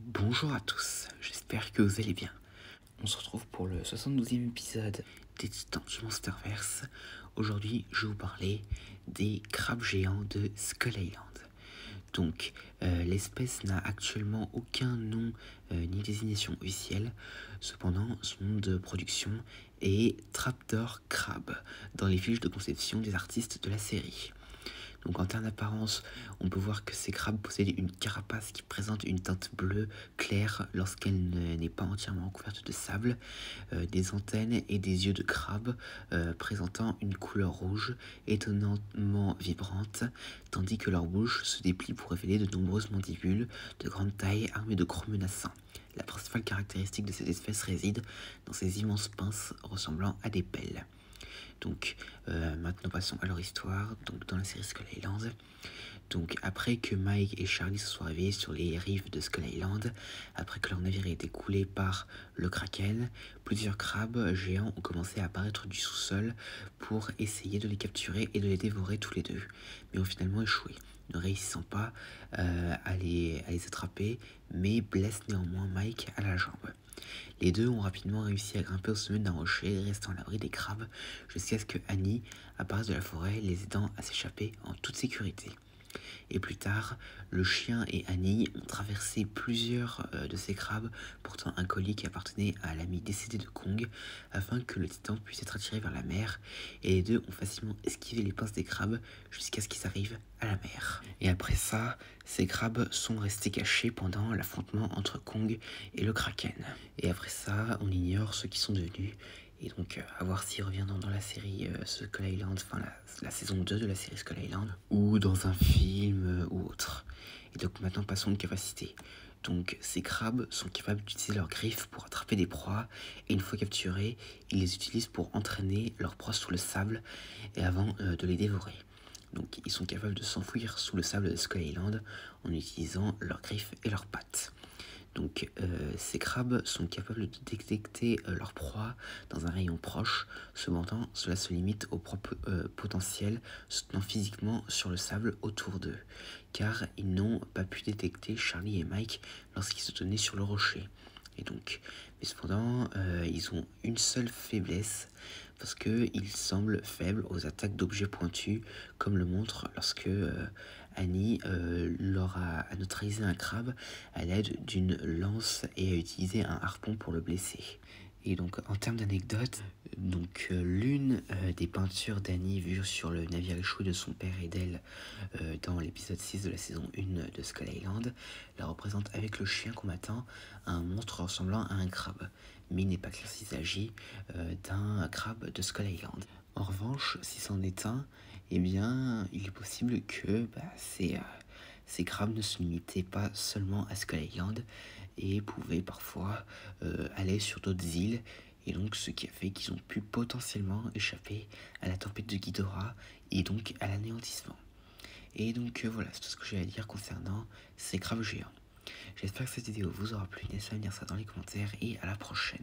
Bonjour à tous, j'espère que vous allez bien. On se retrouve pour le 72e épisode des Titans du Monsterverse. Aujourd'hui, je vais vous parler des crabes géants de Skull Island. Donc, l'espèce n'a actuellement aucun nom ni désignation officielle. Cependant, son nom de production est Trapdoor Crab dans les fiches de conception des artistes de la série. Donc en termes d'apparence, on peut voir que ces crabes possèdent une carapace qui présente une teinte bleue claire lorsqu'elle n'est pas entièrement recouverte de sable, des antennes et des yeux de crabe présentant une couleur rouge étonnamment vibrante, tandis que leur bouche se déplie pour révéler de nombreuses mandibules de grande taille armées de crocs menaçants. La principale caractéristique de cette espèce réside dans ses immenses pinces ressemblant à des pelles. Donc maintenant passons à leur histoire. Donc dans la série Skull Island, donc après que Mike et Charlie se soient réveillés sur les rives de Skull Island, après que leur navire ait été coulé par le Kraken, plusieurs crabes géants ont commencé à apparaître du sous-sol pour essayer de les capturer et de les dévorer tous les deux, mais ont finalement échoué, ne réussissant pas à les attraper, mais blessent néanmoins Mike à la jambe. Les deux ont rapidement réussi à grimper au sommet d'un rocher, restant à l'abri des crabes, jusqu'à ce que Annie apparaisse de la forêt, les aidant à s'échapper en toute sécurité. Et plus tard, le chien et Annie ont traversé plusieurs de ces crabes portant un colis qui appartenait à l'ami décédé de Kong, afin que le titan puisse être attiré vers la mer, et les deux ont facilement esquivé les pinces des crabes jusqu'à ce qu'ils arrivent à la mer. Et après ça, ces crabes sont restés cachés pendant l'affrontement entre Kong et le Kraken. Et après ça, on ignore ce qu'ils sont devenus. Et donc, à voir s'ils reviendront dans la série Skull Island, enfin la saison 2 de la série Skull Island, ou dans un film ou autre. Et donc maintenant, passons aux capacités. Donc, ces crabes sont capables d'utiliser leurs griffes pour attraper des proies, et une fois capturés, ils les utilisent pour entraîner leurs proies sous le sable, et avant de les dévorer. Donc, ils sont capables de s'enfouir sous le sable de Skull Island en utilisant leurs griffes et leurs pattes. Donc ces crabes sont capables de détecter leur proie dans un rayon proche, cependant cela se limite au propre potentiel se tenant physiquement sur le sable autour d'eux, car ils n'ont pas pu détecter Charlie et Mike lorsqu'ils se tenaient sur le rocher. Et donc, mais cependant, ils ont une seule faiblesse, parce qu'ils semblent faibles aux attaques d'objets pointus, comme le montre lorsque Annie leur a neutralisé un crabe à l'aide d'une lance et a utilisé un harpon pour le blesser. Et donc en termes d'anecdotes, donc l'une des peintures d'Annie vues sur le navire échoué de son père et d'elle dans l'épisode 6 de la saison 1 de Skull Island la représente avec le chien combattant un monstre ressemblant à un crabe, mais il n'est pas clair s'il s'agit d'un crabe de Skull Island. En revanche, si c'en est un, eh bien il est possible que ces crabes ne se limitaient pas seulement à Skull Island et pouvaient parfois aller sur d'autres îles, et donc ce qui a fait qu'ils ont pu potentiellement échapper à la tempête de Ghidorah et donc à l'anéantissement. Et donc voilà, c'est tout ce que j'ai à dire concernant ces crabes géants. J'espère que cette vidéo vous aura plu, n'hésitez pas à me dire ça dans les commentaires et à la prochaine.